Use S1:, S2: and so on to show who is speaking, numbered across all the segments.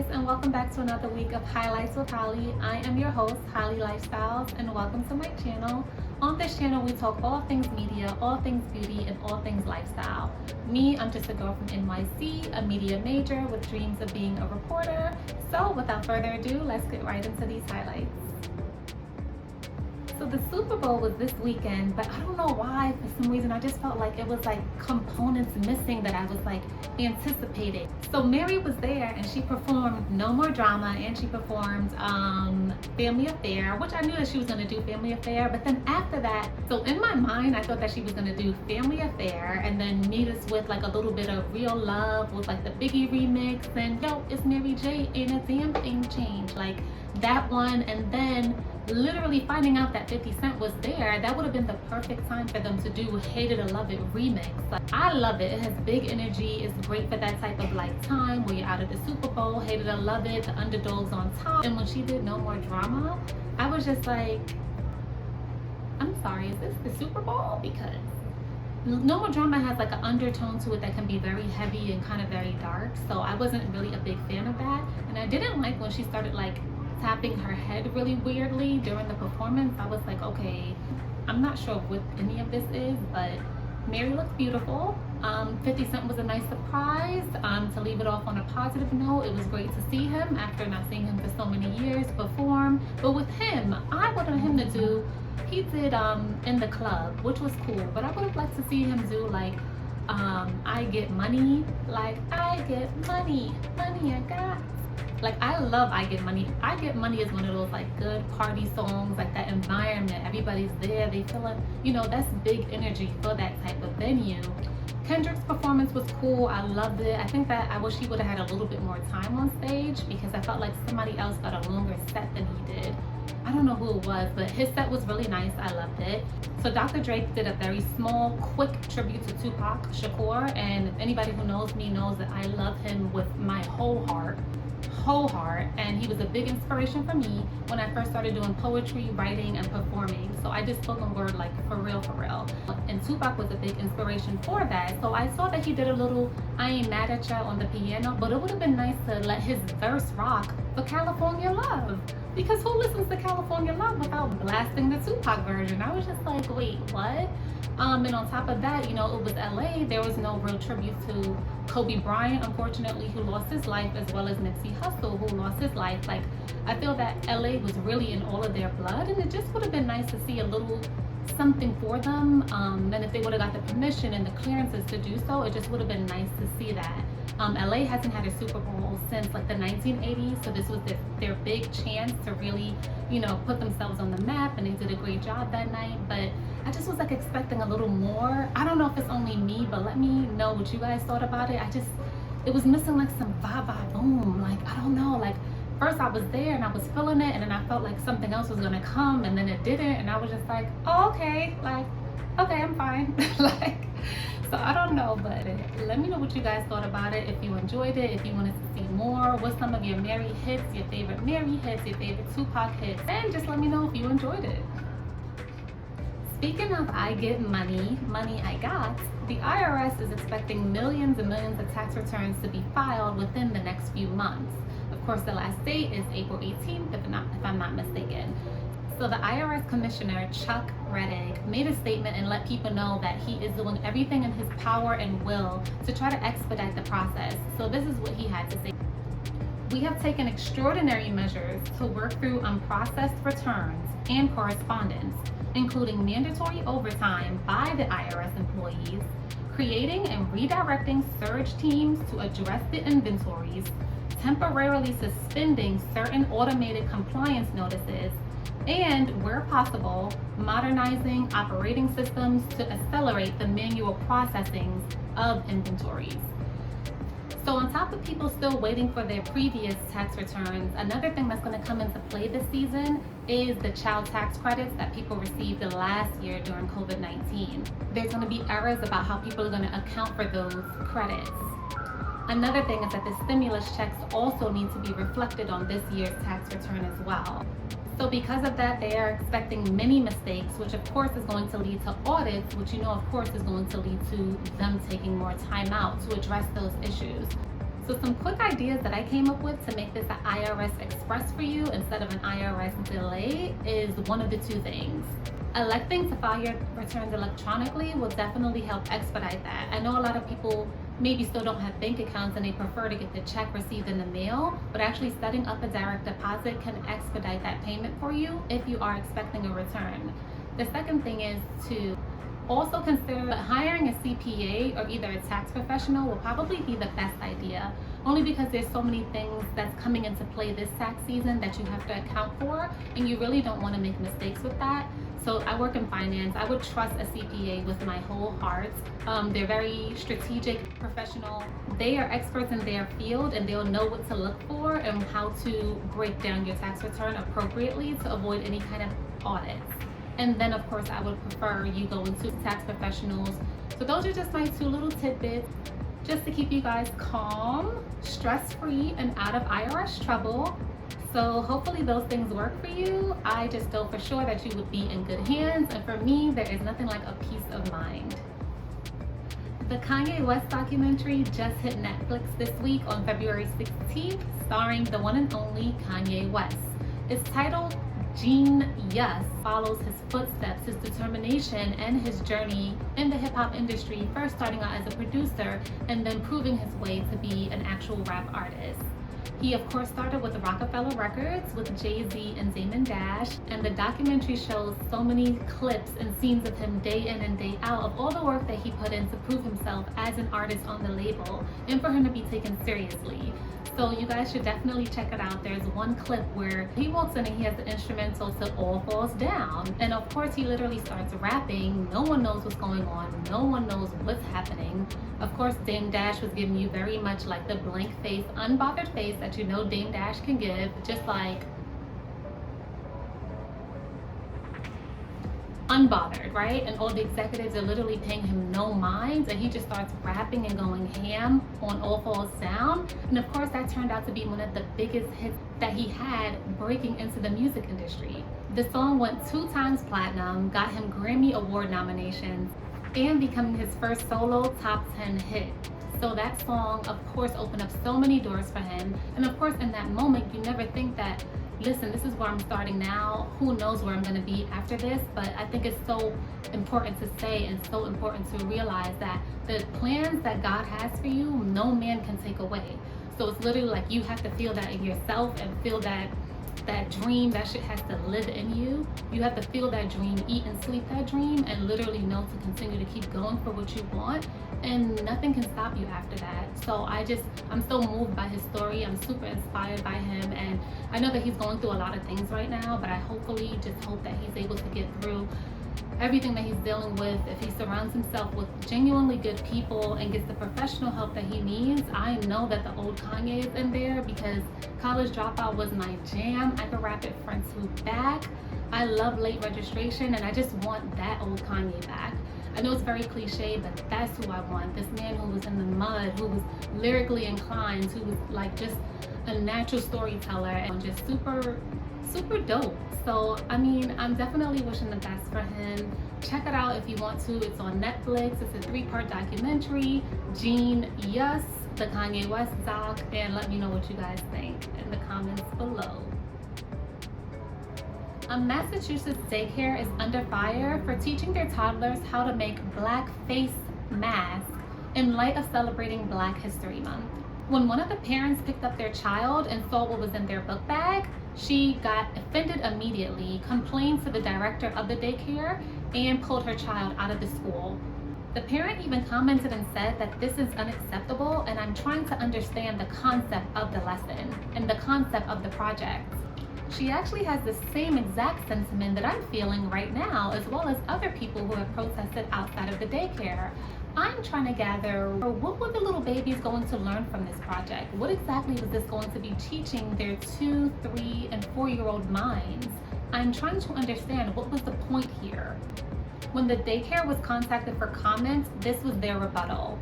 S1: guys, and welcome back to another week of Highlights with Hollee. I am your host, Holleelifestyles, and welcome to my channel. On this channel, we talk all things media, all things beauty, and all things lifestyle. Me, I'm just a girl from NYC, a media major with dreams of being a reporter. So without further ado, let's get right into these highlights. So the Super Bowl was this weekend, but I don't know why, for some reason, I just felt like it was like components missing that I was like anticipating. So Mary was there and she performed No More Drama, and she performed Family Affair, which I knew that she was gonna do Family Affair, but then after that, so in my mind, I thought that she was gonna do Family Affair and then meet us with like a little bit of Real Love with like the Biggie remix and yo, it's Mary J, ain't a damn thing changed, like that one, and then literally finding out that 50 Cent was there, that would have been the perfect time for them to do Hate It or Love It remix. Like, I love it. It has big energy. It's great for that type of like time where you're out of the Super Bowl, Hate It or Love It, the underdogs on top. And when she did No More Drama, I was just like, I'm sorry, is this the Super Bowl? Because No More Drama has like an undertone to it that can be very heavy and kind of very dark. So I wasn't really a big fan of that. And I didn't like when she started like tapping her head really weirdly during the performance. I was like, okay, I'm not sure what any of this is, but Mary looks beautiful. 50 Cent was a nice surprise. To leave it off on a positive note, it was great to see him after not seeing him for so many years perform. But with him, I wanted him to do, he did In the Club, which was cool, but I would have liked to see him do like I Get Money, like I get money, money I got. Like, I love I Get Money. I Get Money is one of those like good party songs, like that environment, everybody's there, they feel like, you know, that's big energy for that type of venue. Kendrick's performance was cool. I loved it. I think that I wish he would have had a little bit more time on stage because I felt like somebody else got a longer set than he did. I don't know who it was, but his set was really nice. I loved it. So Dr. Drake did a very small, quick tribute to Tupac Shakur, and anybody who knows me knows that I love him with my whole heart, and he was a big inspiration for me when I first started doing poetry, writing, and performing. So I did spoken word like for real. And Tupac was a big inspiration for that. So I saw that he did a little I Ain't Mad at Ya on the piano, but it would have been nice to let his verse rock for California Love. Because who listens to California Love without blasting the Tupac version? I was just like, wait, what? And on top of that, you know, it was LA. There was no real tribute to Kobe Bryant, unfortunately, who lost his life, as well as Nipsey Hussle, who lost his life. Like, I feel that LA was really in all of their blood, and it just would have been nice to see a little something for them. And if they would have got the permission and the clearances to do so, it just would have been nice to see that. LA hasn't had a Super Bowl since like the 1980s, so this was their big chance to really, you know, put themselves on the map, and they did a great job that night. But I just was like expecting a little more. I don't know if it's only me, but let me know what you guys thought about it. It was missing like some boom. Like, I don't know, like first I was there and I was feeling it, and then I felt like something else was gonna come, and then it didn't, and I was just like, oh, okay, like, okay, I'm fine. Like, so I don't know, but let me know what you guys thought about it. If you enjoyed it, if you wanted to see more, what's some of your Mary hits, your favorite Mary hits, your favorite Tupac hits, and just let me know if you enjoyed it. Speaking of I Get Money, money I got, the IRS is expecting millions and millions of tax returns to be filed within the next few months. Of course, the last date is April 18th, if I'm not mistaken. So the IRS Commissioner, Chuck Rettig, made a statement and let people know that he is doing everything in his power and will to try to expedite the process. So this is what he had to say. We have taken extraordinary measures to work through unprocessed returns and correspondence, including mandatory overtime by the IRS employees, creating and redirecting surge teams to address the inventories, temporarily suspending certain automated compliance notices, and, where possible, modernizing operating systems to accelerate the manual processing of inventories. So on top of people still waiting for their previous tax returns, another thing that's going to come into play this season is the child tax credits that people received last year during COVID-19. There's going to be errors about how people are going to account for those credits. Another thing is that the stimulus checks also need to be reflected on this year's tax return as well. So because of that, they are expecting many mistakes, which of course is going to lead to audits, which you know of course is going to lead to them taking more time out to address those issues. So some quick ideas that I came up with to make this an IRS Express for you instead of an IRS delay is one of the two things. Electing to file your returns electronically will definitely help expedite that. I know a lot of people maybe still don't have bank accounts and they prefer to get the check received in the mail, but actually setting up a direct deposit can expedite that payment for you if you are expecting a return. The second thing is to also consider that hiring a CPA or either a tax professional will probably be the best idea, only because there's so many things that's coming into play this tax season that you have to account for, and you really don't want to make mistakes with that. So I work in finance. I would trust a CPA with my whole heart. They're very strategic, professional. They are experts in their field and they'll know what to look for and how to break down your tax return appropriately to avoid any kind of audits. And then of course I would prefer you going to tax professionals. So those are just my two little tidbits just to keep you guys calm, stress-free, and out of IRS trouble. So hopefully those things work for you. I just know for sure that you would be in good hands, and for me there is nothing like a peace of mind. The Kanye West documentary just hit Netflix this week on February 16th, starring the one and only Kanye West. It's titled Jeen-Yuhs, follows his footsteps, his determination, and his journey in the hip-hop industry, first starting out as a producer and then proving his way to be an actual rap artist. He of course started with the Rockefeller Records with Jay-Z and Damon Dash, and the documentary shows so many clips and scenes of him day in and day out of all the work that he put in to prove himself as an artist on the label and for him to be taken seriously. So you guys should definitely check it out. There's one clip where he walks in and he has the instrumental to All Falls Down. And of course he literally starts rapping. No one knows what's going on. No one knows what's happening. Of course Dame Dash was giving you very much like the blank face, unbothered face that you know Dame Dash can give. Just like unbothered, right? And all the executives are literally paying him no mind, and he just starts rapping and going ham on All Falls Down. And of course that turned out to be one of the biggest hits that he had breaking into the music industry. The song went 2 times platinum, got him Grammy Award nominations, and becoming his first solo top 10 hit. So that song of course opened up so many doors for him. And of course in that moment you never think that, listen, this is where I'm starting now, who knows where I'm going to be after this. But I think it's so important to say and so important to realize that the plans that God has for you, no man can take away. So it's literally like you have to feel that in yourself and feel that dream, that shit has to live in you. You have to feel that dream, eat and sleep that dream, and literally know to continue to keep going for what you want, and nothing can stop you after that. So I'm so moved by his story. I'm super inspired by him, and I know that he's going through a lot of things right now, but I hopefully just hope that he's able to get through everything that he's dealing with. If he surrounds himself with genuinely good people and gets the professional help that he needs, I know that the old Kanye is in there, because College Dropout was my jam. I could rap it front to back. I love Late Registration, and I just want that old Kanye back. I know it's very cliche, but that's who I want. This man who was in the mud, who was lyrically inclined, who was like just a natural storyteller and just super dope. So I mean, I'm definitely wishing the best for him. Check it out if you want to. It's on Netflix. It's a 3-part documentary, Jeen-Yuhs, the Kanye West doc, and let me know what you guys think in the comments below. A Massachusetts daycare is under fire for teaching their toddlers how to make blackface masks in light of celebrating Black History Month. When one of the parents picked up their child and saw what was in their book bag, she got offended immediately, complained to the director of the daycare, and pulled her child out of the school. The parent even commented and said that this is unacceptable, and I'm trying to understand the concept of the lesson and the concept of the project. She actually has the same exact sentiment that I'm feeling right now, as well as other people who have protested outside of the daycare. I'm trying to gather, what were the little babies going to learn from this project? What exactly was this going to be teaching their 2, 3, and 4-year-old minds? I'm trying to understand what was the point here. When the daycare was contacted for comments, this was their rebuttal.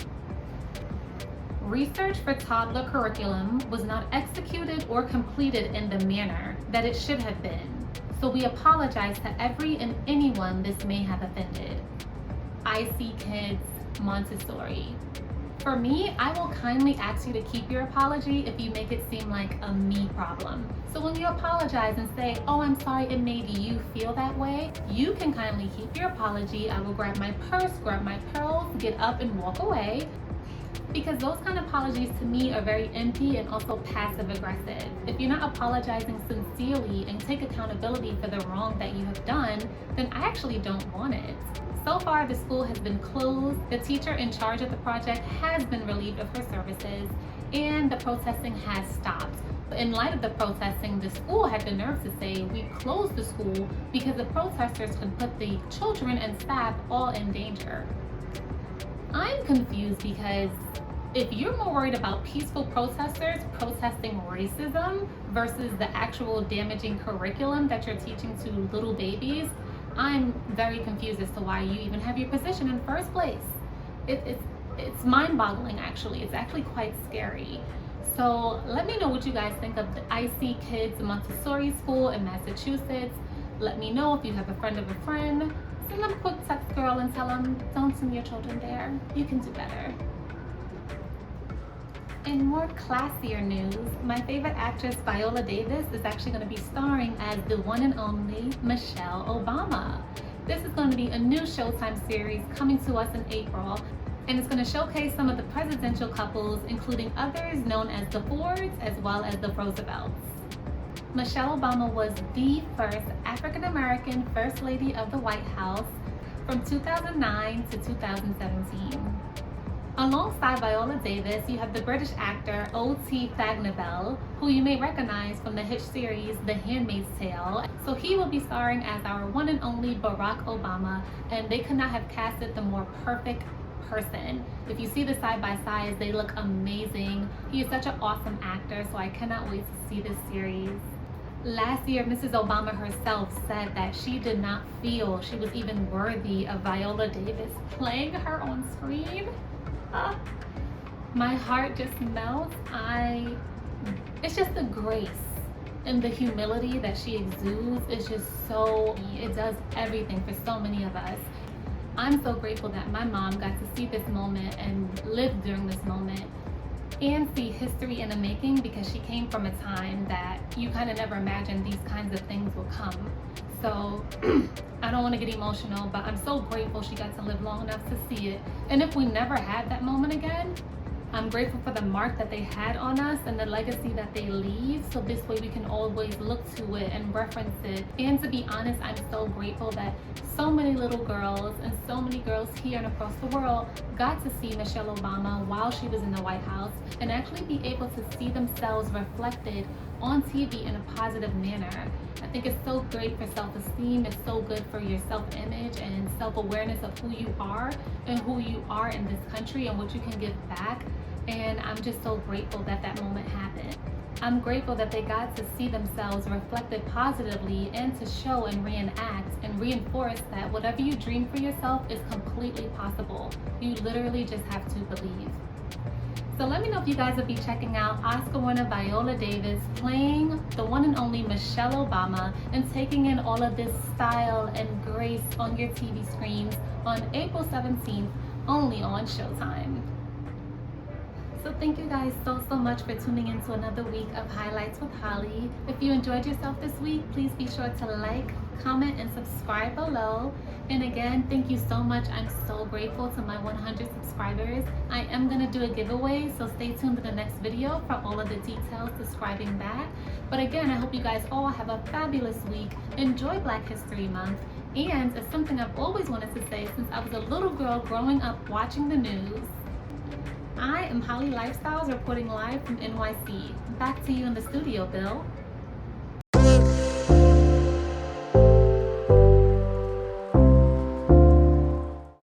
S1: Research for toddler curriculum was not executed or completed in the manner that it should have been. So we apologize to every and anyone this may have offended. I See Kids, Montessori. For me, I will kindly ask you to keep your apology if you make it seem like a me problem. So when you apologize and say, oh, I'm sorry it made you feel that way, you can kindly keep your apology. I will grab my purse, grab my pearls, get up and walk away. Because those kind of apologies to me are very empty and also passive aggressive. If you're not apologizing sincerely and take accountability for the wrong that you have done, then I actually don't want it. So far, the school has been closed, the teacher in charge of the project has been relieved of her services, and the protesting has stopped. In light of the protesting, the school had the nerve to say, we closed the school because the protesters could put the children and staff all in danger. I'm confused because if you're more worried about peaceful protesters protesting racism versus the actual damaging curriculum that you're teaching to little babies, I'm very confused as to why you even have your position in the first place. It's mind-boggling, actually. It's actually quite scary. So let me know what you guys think of the IC Kids Montessori School in Massachusetts. Let me know if you have a friend of a friend. Send them a quick text, girl, and tell them, don't send your children there. You can do better. In more classier news, my favorite actress Viola Davis is actually going to be starring as the one and only Michelle Obama. This is going to be a new Showtime series coming to us in April, and it's going to showcase some of the presidential couples, including others known as the Fords as well as the Roosevelts. Michelle Obama was the first African-American First Lady of the White House from 2009 to 2017. Alongside Viola Davis, you have the British actor O.T. Fashionable, who you may recognize from the hit series The Handmaid's Tale. So he will be starring as our one and only Barack Obama, and they could not have casted the more perfect person. If you see the side-by-sides, they look amazing. He is such an awesome actor, so I cannot wait to see this series. Last year, Mrs. Obama herself said that she did not feel she was even worthy of Viola Davis playing her on screen. My heart just melts. It's just the grace and the humility that she exudes. It's just so, it does everything for so many of us. I'm so grateful that my mom got to see this moment and live during this moment and see history in the making, because she came from a time that you kind of never imagined these kinds of things will come. So I don't want to get emotional, but I'm so grateful she got to live long enough to see it. And if we never had that moment again, I'm grateful for the mark that they had on us and the legacy that they leave, so this way we can always look to it and reference it. And to be honest, I'm so grateful that so many little girls and so many girls here and across the world got to see Michelle Obama while she was in the White House and actually be able to see themselves reflected on TV in a positive manner. I think it's so great for self-esteem. It's so good for your self-image and self-awareness of who you are and who you are in this country and what you can give back. And I'm just so grateful that that moment happened. I'm grateful that they got to see themselves reflected positively and to show and reenact and reinforce that whatever you dream for yourself is completely possible. You literally just have to believe. So let me know if you guys will be checking out Oscar winner Viola Davis playing the one and only Michelle Obama and taking in all of this style and grace on your TV screens on April 17th, only on Showtime. So thank you guys so much for tuning in to another week of Highlights with Hollee. If you enjoyed yourself this week, please be sure to like, comment, and subscribe below. And again, thank you so much. I'm so grateful to my 100 subscribers. I am going to do a giveaway, so stay tuned to the next video for all of the details describing that. But again, I hope you guys all have a fabulous week. Enjoy Black History Month. And it's something I've always wanted to say since I was a little girl growing up watching the news. I am Holleelifestyles reporting live from NYC. Back to you in the studio, Bill.